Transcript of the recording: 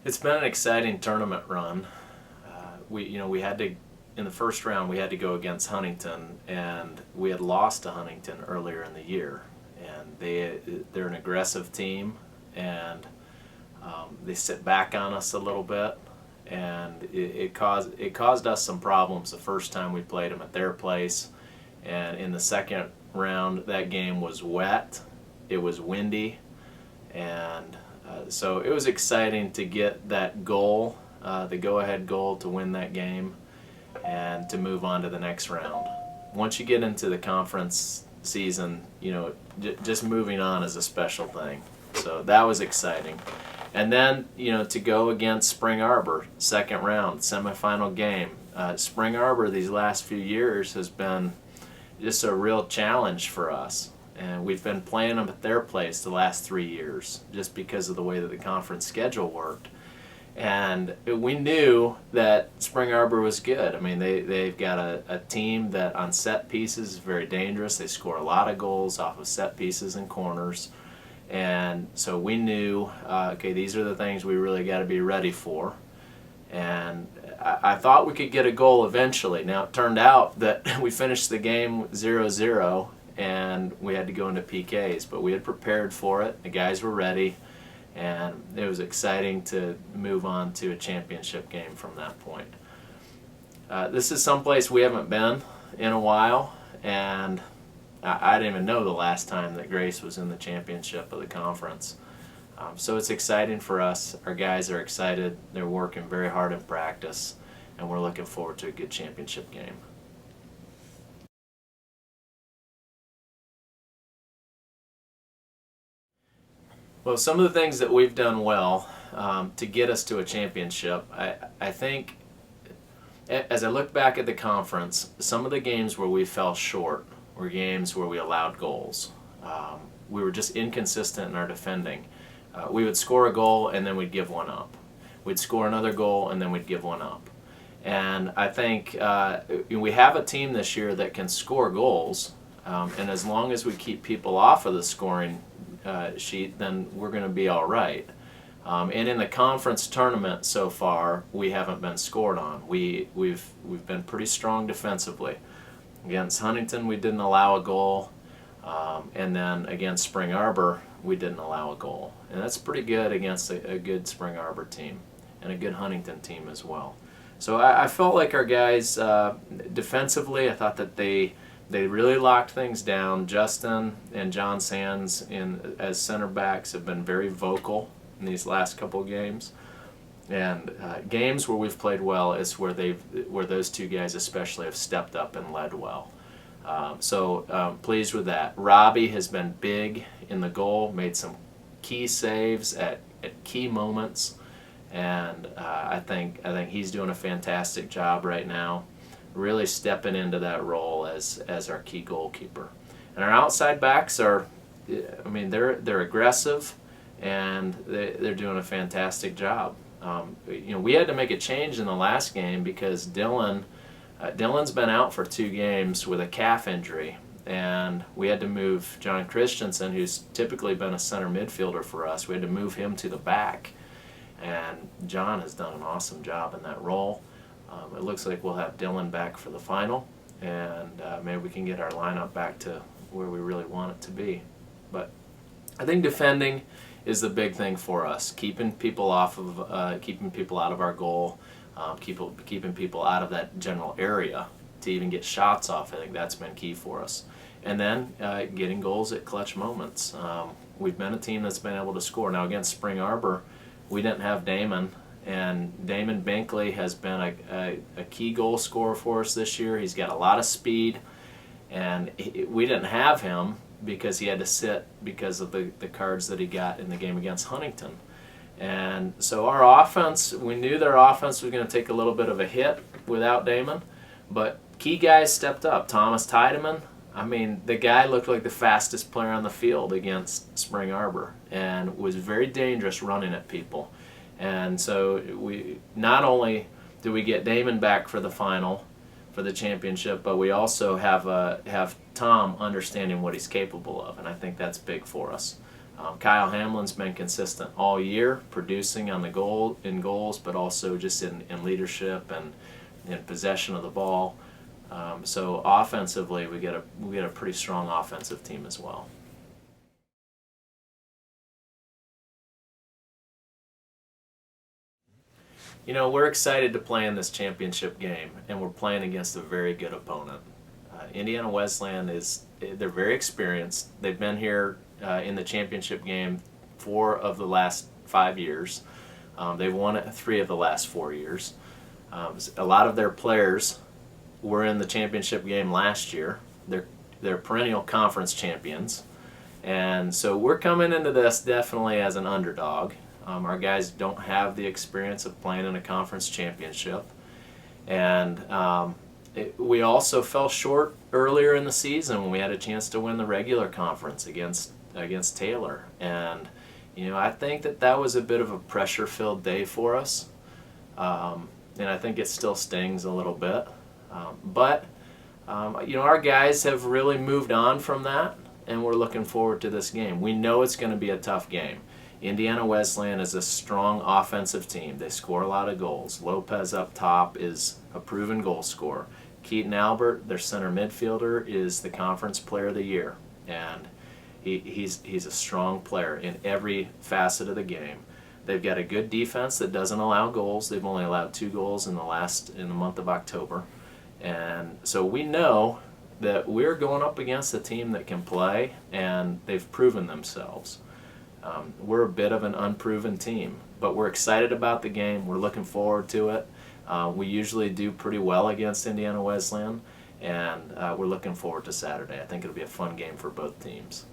It's been an exciting tournament run. We had to, in the first round, we had to go against Huntington, and we had lost to Huntington earlier in the year. And they're an aggressive team, and they sit back on us a little bit, and it caused us some problems the first time we played them at their place. And in the second round, that game was wet, it was windy, and so it was exciting to get that goal, the go-ahead goal to win that game and to move on to the next round. Once you get into the conference season, just moving on is a special thing. So that was exciting. And then, to go against Spring Arbor, second round, semifinal game. Spring Arbor these last few years has been just a real challenge for us. And we've been playing them at their place the last 3 years just because of the way that the conference schedule worked. And we knew that Spring Arbor was good. I mean, they've got a team that on set pieces is very dangerous. They score a lot of goals off of set pieces and corners. And so we knew, okay, these are the things we really got to be ready for. And I thought we could get a goal eventually. Now, it turned out that we finished the game 0-0. And we had to go into PKs, but we had prepared for it. The guys were ready, and it was exciting to move on to a championship game from that point. This is someplace we haven't been in a while, and I didn't even know the last time that Grace was in the championship of the conference. So it's exciting for us. Our guys are excited. They're working very hard in practice, and we're looking forward to a good championship game. Well, some of the things that we've done well to get us to a championship, I think, as I look back at the conference, some of the games where we fell short were games where we allowed goals. We were just inconsistent in our defending. We would score a goal and then we'd give one up. We'd score another goal and then we'd give one up. And I think we have a team this year that can score goals, and as long as we keep people off of the scoring sheet, then we're going to be all right. And in the conference tournament so far, we haven't been scored on. We've been pretty strong defensively. Against Huntington, we didn't allow a goal, and then against Spring Arbor, we didn't allow a goal. And that's pretty good against a good Spring Arbor team and a good Huntington team as well. So I felt like our guys defensively, I thought that they really locked things down. Justin and John Sands as center backs have been very vocal in these last couple of games. And games where we've played well is where those two guys especially have stepped up and led well. So pleased with that. Robbie has been big in the goal, made some key saves at key moments, and I think he's doing a fantastic job right now, really stepping into that role as our key goalkeeper. And our outside backs are, they're aggressive, and they're doing a fantastic job. We had to make a change in the last game because Dylan's been out for 2 games with a calf injury, and we had to move John Christensen, who's typically been a center midfielder for us. We had to move him to the back, and John has done an awesome job in that role. It looks like we'll have Dylan back for the final, and maybe we can get our lineup back to where we really want it to be. But I think defending is the big thing for us. Keeping people out of our goal, keeping people out of that general area to even get shots off. I think that's been key for us. And then getting goals at clutch moments. We've been a team that's been able to score. Now against Spring Arbor, we didn't have Damon. And Damon Binkley has been a key goal scorer for us this year. He's got a lot of speed, and we didn't have him because he had to sit because of the cards that he got in the game against Huntington. And so our offense, we knew their offense was going to take a little bit of a hit without Damon, but key guys stepped up. Thomas Tiedemann, the guy looked like the fastest player on the field against Spring Arbor and was very dangerous running at people. And so we not only do we get Damon back for the final, for the championship, but we also have Tom understanding what he's capable of, and I think that's big for us. Kyle Hamlin's been consistent all year, producing on the goals, but also just in leadership and in possession of the ball. So offensively, we get a pretty strong offensive team as well. You know, we're excited to play in this championship game, and we're playing against a very good opponent. Indiana Wesleyan they're very experienced. They've been here in the championship game 4 of the last 5 years. They've won it 3 of the last 4 years. A lot of their players were in the championship game last year. They're perennial conference champions. And so we're coming into this definitely as an underdog. Our guys don't have the experience of playing in a conference championship. And we also fell short earlier in the season when we had a chance to win the regular conference against Taylor. And you know, I think that was a bit of a pressure-filled day for us. And I think it still stings a little bit. But you know, our guys have really moved on from that, and we're looking forward to this game. We know it's going to be a tough game. Indiana Wesleyan is a strong offensive team. They score a lot of goals. Lopez up top is a proven goal scorer. Keaton Albert, their center midfielder, is the conference player of the year, and he's a strong player in every facet of the game. They've got a good defense that doesn't allow goals. They've only allowed 2 goals in the month of October. And so we know that we're going up against a team that can play, and they've proven themselves. We're a bit of an unproven team, but we're excited about the game. We're looking forward to it. We usually do pretty well against Indiana Wesleyan, and we're looking forward to Saturday. I think it'll be a fun game for both teams.